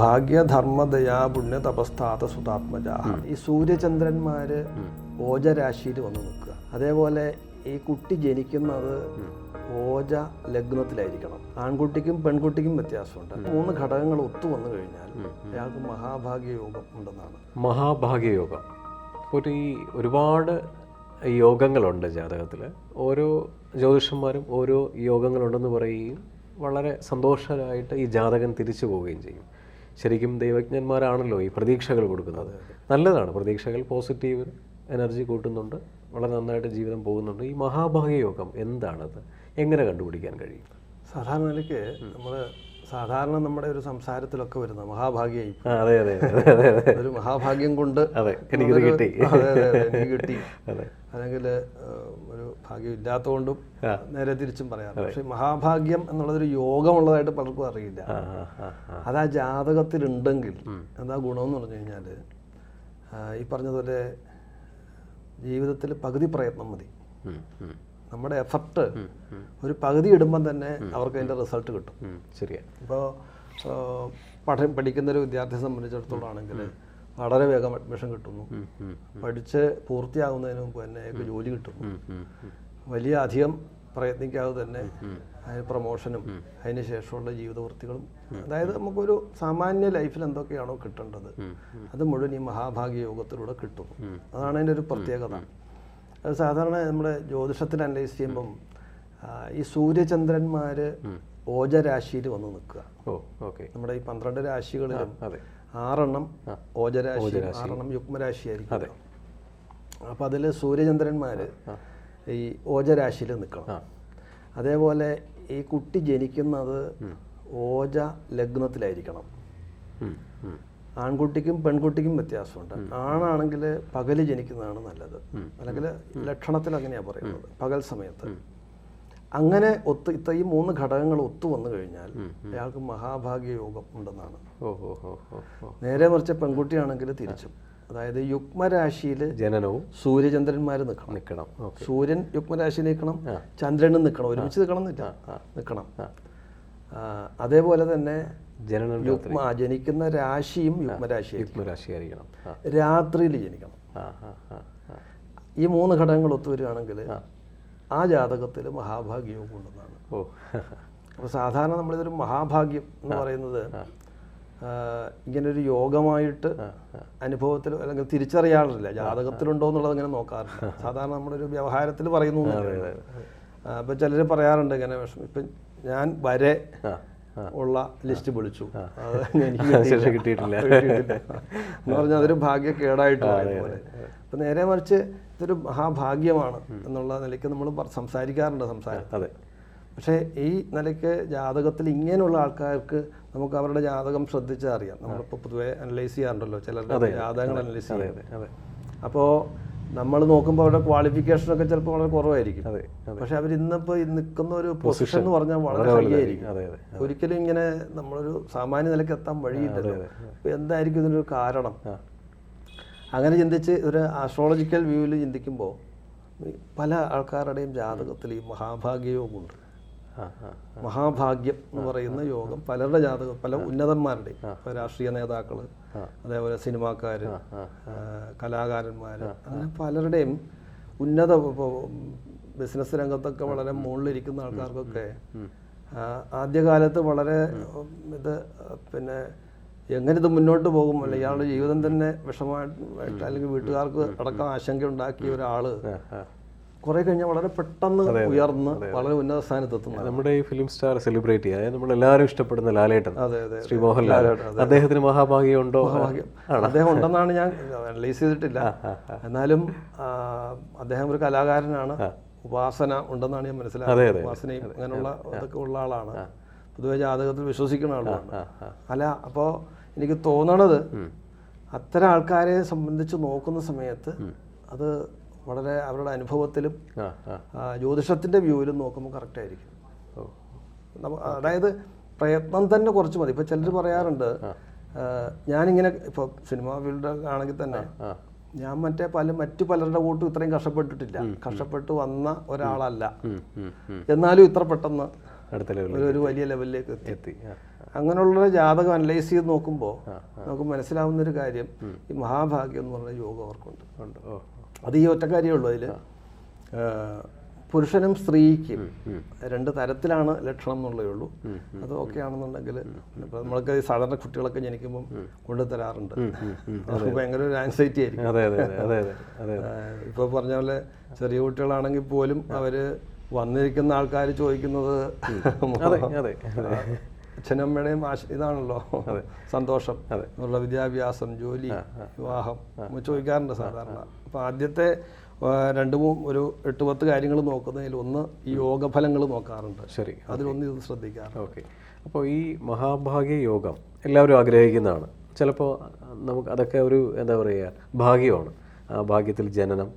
ഭാഗ്യധർമ്മദയാ പുണ്യ തപസ്ഥാത സുതാത്മജ. ഈ സൂര്യചന്ദ്രന്മാര് ഓജരാശിയിൽ വന്ന് നിൽക്കുക. അതേപോലെ ഈ കുട്ടി ജനിക്കുന്നത് ഓജ ലഗ്നത്തിലായിരിക്കണം. ആൺകുട്ടിക്കും പെൺകുട്ടിക്കും വ്യത്യാസമുണ്ട്. 3 ഘടകങ്ങൾ ഒത്തു വന്നു കഴിഞ്ഞാൽ അയാൾക്ക് മഹാഭാഗ്യയോഗം ഉണ്ടെന്നാണ്. മഹാഭാഗ്യയോഗം ഒരുപാട് യോഗങ്ങളുണ്ട് ജാതകത്തിൽ. ഓരോ ജ്യോതിഷന്മാരും ഓരോ യോഗങ്ങളുണ്ടെന്ന് പറയുകയും വളരെ സന്തോഷകരമായിട്ട് ഈ ജാതകൻ തിരിച്ചു പോവുകയും ചെയ്യും. ശരിക്കും ദൈവജ്ഞന്മാരാണല്ലോ ഈ പ്രതീക്ഷകൾ കൊടുക്കുന്നത്. നല്ലതാണ്, പ്രതീക്ഷകൾ പോസിറ്റീവ് എനർജി കൂട്ടുന്നുണ്ട്, വളരെ നന്നായിട്ട് ജീവിതം പോകുന്നുണ്ട്. ഈ മഹാഭാഗ്യയോഗം എന്താണത്, എങ്ങനെ കണ്ടുപിടിക്കാൻ കഴിയും? സാധാരണ നിലയ്ക്ക് സാധാരണ നമ്മുടെ ഒരു സംസാരത്തിലൊക്കെ വരുന്ന മഹാഭാഗ്യം, അതെ അതെ ഒരു മഹാഭാഗ്യം കൊണ്ട് എനിക്ക് കിട്ടി, എനിക്ക് കിട്ടി, അല്ലെങ്കിൽ ഒരു ഭാഗ്യം ഇല്ലാത്തതുകൊണ്ടും നേരെ തിരിച്ചും പറയാം. പക്ഷെ മഹാഭാഗ്യം എന്നുള്ളതൊരു യോഗമുള്ളതായിട്ട് പലർക്കും അറിയില്ല. അത് ആ ജാതകത്തിലുണ്ടെങ്കിൽ എന്താ ഗുണമെന്ന് പറഞ്ഞു കഴിഞ്ഞാൽ, ഈ പറഞ്ഞതുപോലെ ജീവിതത്തിൽ പകുതി പ്രയത്നം മതി. നമ്മുടെ എഫർട്ട് ഒരു പകുതി ഇടുമ്പം തന്നെ അവർക്ക് അതിൻ്റെ റിസൾട്ട് കിട്ടും. ശരിയാണ്. ഇപ്പോൾ പഠിക്കുന്നൊരു വിദ്യാർത്ഥിയെ സംബന്ധിച്ചിടത്തോളം ആണെങ്കിൽ വളരെ വേഗം അഡ്മിഷൻ കിട്ടുന്നു. പഠിച്ച് പൂർത്തിയാകുന്നതിന് മുമ്പ് തന്നെ അയാൾക്ക് ജോലി കിട്ടുന്നു. വലിയ അധികം പ്രയത്നിക്കാതെ തന്നെ അതിന് പ്രൊമോഷനും അതിന് ശേഷമുള്ള ജീവിതവൃത്തികളും, അതായത് നമുക്കൊരു സാമാന്യ ലൈഫിൽ എന്തൊക്കെയാണോ കിട്ടേണ്ടത് അത് മുഴുവൻ ഈ മഹാഭാഗ്യ യോഗത്തിലൂടെ കിട്ടുന്നു. അതാണ് അതിൻ്റെ ഒരു പ്രത്യേകത. അത് സാധാരണ നമ്മുടെ ജ്യോതിഷത്തിൽ അനലൈസ് ചെയ്യുമ്പം ഈ സൂര്യചന്ദ്രന്മാർ ഓജരാശിയിൽ വന്ന് നിൽക്കുക. നമ്മുടെ ഈ 12 രാശികളിലും 6 ഓജരാശി, 6 യുഗ്മരാശിയായിരിക്കും. അപ്പോൾ അതിൽ സൂര്യചന്ദ്രന്മാർ ഈ ഓജരാശിയിൽ നിൽക്കണം. അതേപോലെ ഈ കുട്ടി ജനിക്കുന്നത് ഓജ ലഗ്നത്തിലായിരിക്കണം. ആൺകുട്ടിക്കും പെൺകുട്ടിക്കും വ്യത്യാസമുണ്ട്. ആണാണെങ്കിൽ പകല് ജനിക്കുന്നതാണ് നല്ലത്, അല്ലെങ്കിൽ ലക്ഷണത്തിൽ അങ്ങനെയാണ് പറയുന്നത്, പകൽ സമയത്ത്. അങ്ങനെ ഈ 3 ഘടകങ്ങൾ ഒത്തു വന്നു കഴിഞ്ഞാൽ അയാൾക്ക് മഹാഭാഗ്യയോഗം ഉണ്ടെന്നാണ്. നേരെ മറിച്ച് പെൺകുട്ടിയാണെങ്കിൽ തിരിച്ചും, അതായത് യുഗ്മരാശിയിൽ ജനനവും സൂര്യചന്ദ്രന്മാർ നിൽക്കണം. സൂര്യൻ യുഗ്മരാശിയിൽ നിൽക്കണം, ചന്ദ്രനും നിൽക്കണം, ഒരുമിച്ച് നിൽക്കണം. അതേപോലെ തന്നെ ജനിക്കുന്ന രാശിയും യുഗ്മരാശിയായിരിക്കണം. രാത്രിയിൽ ജനിക്കണം. ഈ 3 ഘടകങ്ങൾ ഒത്തുവരികയാണെങ്കിൽ ആ ജാതകത്തിൽ മഹാഭാഗ്യയോഗം ഉണ്ടെന്നാണ്. അപ്പോൾ സാധാരണ നമ്മളിതൊരു മഹാഭാഗ്യം എന്ന് പറയുന്നത് ഇങ്ങനൊരു യോഗമായിട്ട് അനുഭവത്തിൽ അല്ലെങ്കിൽ തിരിച്ചറിയാറില്ല. ജാതകത്തിലുണ്ടോ എന്നുള്ളത് അങ്ങനെ നോക്കാറില്ല. സാധാരണ നമ്മളൊരു വ്യവഹാരത്തിൽ പറയുന്നു. ഇപ്പം ചിലർ പറയാറുണ്ട് ഇങ്ങനെ വിഷമം, ഇപ്പം ഞാൻ വരെ ഉള്ള ലിസ്റ്റ് വിളിച്ചു, അത് എനിക്ക് കിട്ടിയിട്ടില്ല എന്ന് പറഞ്ഞാൽ അതൊരു ഭാഗ്യക്കേടായിട്ട് പോലെ. അപ്പം നേരെ മറിച്ച് ഇതൊരു മഹാഭാഗ്യമാണ് എന്നുള്ള നിലയ്ക്ക് നമ്മൾ സംസാരിക്കാറുണ്ട് സംസാരം. പക്ഷേ ഈ നിലയ്ക്ക് ജാതകത്തിൽ ഇങ്ങനെയുള്ള ആൾക്കാർക്ക് നമുക്ക് അവരുടെ ജാതകം ശ്രദ്ധിച്ചാൽ അറിയാം. നമ്മളിപ്പോൾ പൊതുവെ അനലൈസ് ചെയ്യാറുണ്ടല്ലോ, ചിലരുടെ ജാതകങ്ങൾ അനലൈസ് ചെയ്യാം. അപ്പോൾ നമ്മൾ നോക്കുമ്പോൾ അവരുടെ ക്വാളിഫിക്കേഷനൊക്കെ ചിലപ്പോൾ വളരെ കുറവായിരിക്കും. പക്ഷെ അവർ ഇന്നിപ്പോൾ നിൽക്കുന്ന ഒരു പൊസിഷൻ എന്ന് പറഞ്ഞാൽ വളരെ ഹൈ ആയിരിക്കും. ഒരിക്കലും ഇങ്ങനെ നമ്മളൊരു സാമാന്യ നിലയ്ക്ക് എത്താൻ വഴിയില്ലല്ലോ. അപ്പോൾ എന്തായിരിക്കും ഇതിനൊരു കാരണം? അങ്ങനെ ചിന്തിച്ച് ഒരു ആസ്ട്രോളജിക്കൽ വ്യൂവിൽ ചിന്തിക്കുമ്പോൾ പല ആൾക്കാരുടെയും ജാതകത്തിൽ ഈ മഹാഭാഗ്യയോഗമുണ്ട്. മഹാഭാഗ്യം എന്ന് പറയുന്ന യോഗം പലരുടെ ജാതകം, പല ഉന്നതന്മാരുടെയും, ഇപ്പോൾ രാഷ്ട്രീയ നേതാക്കൾ, അതേപോലെ സിനിമാക്കാർ, കലാകാരന്മാർ, അങ്ങനെ പലരുടെയും ഉന്നത, ഇപ്പോൾ ബിസിനസ് രംഗത്തൊക്കെ വളരെ മുകളിലിരിക്കുന്ന ആൾക്കാർക്കൊക്കെ ആദ്യകാലത്ത് വളരെ പിന്നെ എങ്ങനെ ഇത് മുന്നോട്ട് പോകും, അല്ലെങ്കിൽ ഇയാളുടെ ജീവിതം തന്നെ വിഷമമായിട്ട് അല്ലെങ്കിൽ വീട്ടുകാർക്ക് അടക്കം ആശങ്ക ഉണ്ടാക്കിയ ഒരാൾ കുറെ കഴിഞ്ഞാൽ വളരെ പെട്ടെന്ന് ഉയർന്ന് വളരെ ഉന്നത സ്ഥാനത്തെത്തുന്നു. നമ്മുടെ ഈ ഫിലിം സ്റ്റാർ സെലിബ്രിറ്റി, അതായത് നമ്മളെല്ലാവരും ഇഷ്ടപ്പെടുന്ന ലാലേട്ടൻ, ശ്രീ മോഹൻലാൽ, അദ്ദേഹത്തിന് മഹാഭാഗ്യം ഉണ്ടോ? അദ്ദേഹം ഉണ്ടെന്നാണ് ഞാൻ അനലൈസ് ചെയ്തിട്ടില്ല. എന്നാലും അദ്ദേഹം ഒരു കലാകാരനാണ്, ഉപാസന ഉണ്ടെന്നാണ് ഞാൻ മനസ്സിലാക്കുന്നത്. ഉപാസനയും അങ്ങനെയുള്ള ഇതൊക്കെ ഉള്ള ആളാണ്, പൊതുവെ ജാതകത്തിൽ വിശ്വസിക്കുന്ന ആളാണ്. അല്ല, അപ്പോൾ എനിക്ക് തോന്നണത് അത്തരം ആൾക്കാരെ സംബന്ധിച്ച് നോക്കുന്ന സമയത്ത് അത് വളരെ അവരുടെ അനുഭവത്തിലും ജ്യോതിഷത്തിൻ്റെ വ്യൂവിലും നോക്കുമ്പോൾ കറക്റ്റായിരിക്കും. അതായത് പ്രയത്നം തന്നെ കുറച്ച് മതി. ഇപ്പോൾ ചിലർ പറയാറുണ്ട്, ഞാനിങ്ങനെ ഇപ്പോൾ സിനിമാ ഫീൽഡ് ആണെങ്കിൽ തന്നെ ഞാൻ മറ്റു പലരുടെ കൂട്ടും ഇത്രയും കഷ്ടപ്പെട്ടിട്ടില്ല, കഷ്ടപ്പെട്ട് വന്ന ഒരാളല്ല, എന്നാലും ഇത്ര പെട്ടെന്ന് അടുത്ത ലെവലിൽ ഒരു വലിയ ലെവലിലേക്ക് എത്തി. എത്തി. അങ്ങനെയുള്ള ജാതകം അനലൈസ് ചെയ്ത് നോക്കുമ്പോൾ നമുക്ക് മനസ്സിലാവുന്നൊരു കാര്യം, ഈ മഹാഭാഗ്യം എന്ന് പറഞ്ഞ യോഗം അവർക്കുണ്ട്. അത് ഈ ഒറ്റ കാര്യമുള്ളൂ. അതിൽ പുരുഷനും സ്ത്രീക്കും 2 തരത്തിലാണ് ലക്ഷണം എന്നുള്ളേ ഉള്ളൂ. അത് ഓക്കെ ആണെന്നുണ്ടെങ്കിൽ ഇപ്പം നമ്മൾക്ക് സാധാരണ കുട്ടികളൊക്കെ ജനിക്കുമ്പം കൊണ്ടുതരാറുണ്ട്. ഭയങ്കര ഒരു ആൻസൈറ്റി ആയിരിക്കും. ഇപ്പോൾ പറഞ്ഞ പോലെ ചെറിയ കുട്ടികളാണെങ്കിൽ പോലും അവർ വന്നിരിക്കുന്ന ആൾക്കാർ ചോദിക്കുന്നത് അച്ഛനമ്മയുടെയും ഇതാണല്ലോ സന്തോഷം എന്നുള്ള വിദ്യാഭ്യാസം, ജോലി, വിവാഹം ചോദിക്കാറുണ്ട് സാധാരണ. അപ്പം ആദ്യത്തെ 8-10 കാര്യങ്ങൾ നോക്കുന്നതിൽ ഒന്ന് ഈ യോഗഫലങ്ങൾ നോക്കാറുണ്ട്. ശരി, അതിലൊന്ന് ഇത് ശ്രദ്ധിക്കാറുണ്ട്. ഓക്കെ. അപ്പോൾ ഈ മഹാഭാഗ്യ യോഗം എല്ലാവരും ആഗ്രഹിക്കുന്നതാണ്. ചിലപ്പോൾ നമുക്ക് അതൊക്കെ ഒരു എന്താ പറയുക ഭാഗ്യമാണ്. ആ ഭാഗ്യത്തിൽ ജനനം,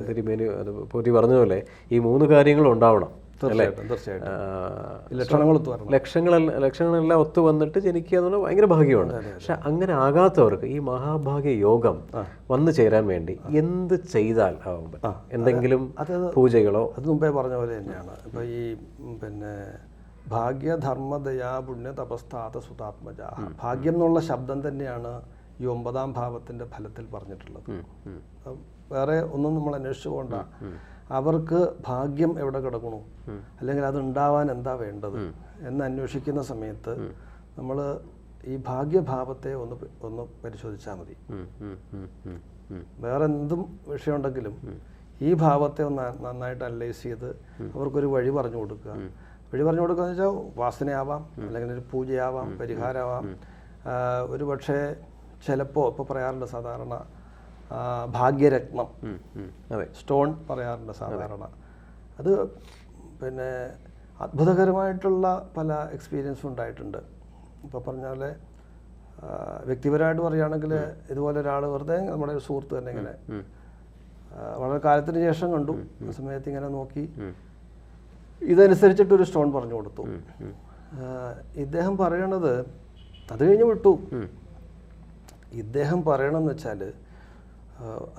തിരുമേനി പോറ്റി പറഞ്ഞ പോലെ ഈ 3 കാര്യങ്ങളും ഉണ്ടാവണം. ലക്ഷങ്ങളെല്ലാം ഒത്തു വന്നിട്ട് ജനിക്കുക എന്ന് പറഞ്ഞാൽ ഭയങ്കര ഭാഗ്യമാണ്. പക്ഷെ അങ്ങനെ ആകാത്തവർക്ക് ഈ മഹാഭാഗ്യ യോഗം വന്നു ചേരാൻ വേണ്ടി എന്ത് ചെയ്താൽ ആവും? എന്തെങ്കിലും പൂജകളോ? അത് മുമ്പേ പറഞ്ഞ പോലെ തന്നെയാണ്. ഇപ്പൊ ഈ ഭാഗ്യധർമ്മ ദയാ പുണ്യ തപസ്താത സുതാത്മജ, ഭാഗ്യം എന്നുള്ള ശബ്ദം തന്നെയാണ് ഈ 9ാം ഭാവത്തിന്റെ ഫലത്തിൽ പറഞ്ഞിട്ടുള്ളത്. വേറെ ഒന്നും നമ്മൾ അന്വേഷിച്ചു പോകണ്ട. അവർക്ക് ഭാഗ്യം എവിടെ കിടക്കണു, അല്ലെങ്കിൽ അത് ഉണ്ടാവാൻ എന്താ വേണ്ടത് എന്ന് അന്വേഷിക്കുന്ന സമയത്ത് നമ്മൾ ഈ ഭാഗ്യഭാവത്തെ ഒന്ന് പരിശോധിച്ചാൽ മതി. വേറെ എന്തും വിഷയമുണ്ടെങ്കിലും ഈ ഭാവത്തെ ഒന്ന് നന്നായിട്ട് അനലൈസ് ചെയ്ത് അവർക്കൊരു വഴി പറഞ്ഞു കൊടുക്കുക. വഴി പറഞ്ഞു കൊടുക്കുക എന്ന് വെച്ചാൽ വാസനയാവാം, അല്ലെങ്കിൽ ഒരു പൂജയാവാം, പരിഹാരമാവാം. ഒരു പക്ഷേ ചിലപ്പോൾ ഇപ്പോൾ പറയാറുണ്ട് സാധാരണ ഭാഗ്യരത്നം സ്റ്റോൺ പറയാറുണ്ട് സാധാരണ. അത് അത്ഭുതകരമായിട്ടുള്ള പല എക്സ്പീരിയൻസും ഉണ്ടായിട്ടുണ്ട്. ഇപ്പോൾ പറഞ്ഞ പോലെ വ്യക്തിപരമായിട്ട് പറയുകയാണെങ്കിൽ ഇതുപോലെ ഒരാൾ വെറുതെ നമ്മുടെ ഒരു സുഹൃത്ത് തന്നെ ഇങ്ങനെ വളരെ കാലത്തിന് ശേഷം കണ്ടു. ആ സമയത്ത് ഇങ്ങനെ നോക്കി ഇതനുസരിച്ചിട്ടൊരു സ്റ്റോൺ പറഞ്ഞു കൊടുത്തു. ഇദ്ദേഹം പറയണത് അത് കഴിഞ്ഞ് വിട്ടു. ഇദ്ദേഹം പറയണമെന്ന് വെച്ചാൽ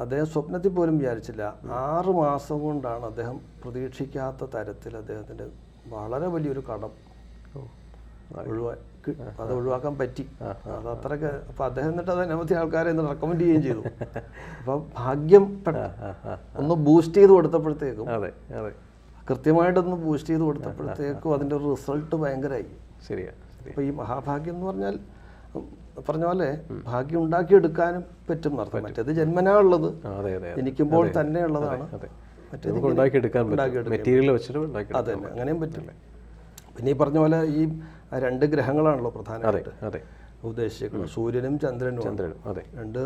അദ്ദേഹം സ്വപ്നത്തിൽ പോലും വിചാരിച്ചില്ല. 6 മാസം കൊണ്ടാണ് അദ്ദേഹം പ്രതീക്ഷിക്കാത്ത തരത്തിൽ അദ്ദേഹത്തിൻ്റെ വളരെ വലിയൊരു കടം ഒഴിവാക്കാൻ പറ്റി. അത് അത്രയ്ക്ക്. അപ്പം അദ്ദേഹം എന്നിട്ട് അത് അനവധി ആൾക്കാരെ റെക്കമെൻഡ് ചെയ്യുകയും ചെയ്തു. അപ്പം ഭാഗ്യം ഒന്ന് ബൂസ്റ്റ് ചെയ്ത് കൊടുത്തപ്പോഴത്തേക്കും, കൃത്യമായിട്ടൊന്ന് ബൂസ്റ്റ് ചെയ്ത് കൊടുത്തപ്പോഴത്തേക്കും അതിൻ്റെ ഒരു റിസൾട്ട് ഭയങ്കരമായി. ശരിയാ. അപ്പോൾ ഈ മഹാഭാഗ്യം എന്ന് പറഞ്ഞാൽ പറഞ്ഞ പോലെ ഭാഗ്യം ഉണ്ടാക്കിയെടുക്കാനും പറ്റും എന്നർത്ഥം. മറ്റേത് ജന്മനാ ഉള്ളത്, ജനിക്കുമ്പോൾ തന്നെ ഉള്ളതാണ്. മറ്റേത് അതെ, അങ്ങനെയും പറ്റും. പിന്നെ ഈ പറഞ്ഞ പോലെ ഈ 2 ഗ്രഹങ്ങളാണല്ലോ പ്രധാനമായിട്ട് ഉദ്ദേശിക്കുന്നത്, സൂര്യനും ചന്ദ്രനും. 2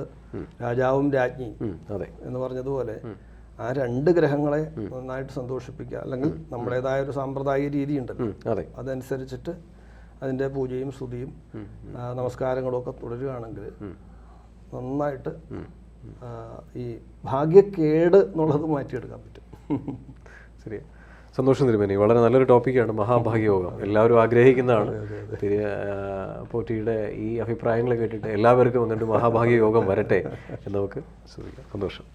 രാജാവും രാജ്ഞിയും എന്ന് പറഞ്ഞതുപോലെ ആ 2 ഗ്രഹങ്ങളെ നന്നായിട്ട് സന്തോഷിപ്പിക്കുക. അല്ലെങ്കിൽ നമ്മുടേതായ ഒരു സാമ്പ്രദായിക രീതി ഉണ്ടല്ലോ, അതനുസരിച്ചിട്ട് അതിൻ്റെ പൂജയും സ്തുതിയും നമസ്കാരങ്ങളും ഒക്കെ തുടരുകയാണെങ്കിൽ നന്നായിട്ട് ഈ ഭാഗ്യക്കേട് എന്നുള്ളത് മാറ്റിയെടുക്കാൻ പറ്റും. ശരി, സന്തോഷം തിരുമേനി. വളരെ നല്ലൊരു ടോപ്പിക്കാണ് മഹാഭാഗ്യയോഗം. എല്ലാവരും ആഗ്രഹിക്കുന്നതാണ്. പോറ്റിയുടെ ഈ അഭിപ്രായങ്ങൾ കേട്ടിട്ട് എല്ലാവർക്കും അങ്ങോട്ട് മഹാഭാഗ്യയോഗം വരട്ടെ എന്ന് നമുക്ക് ശ്രദ്ധിക്കാം. സന്തോഷം.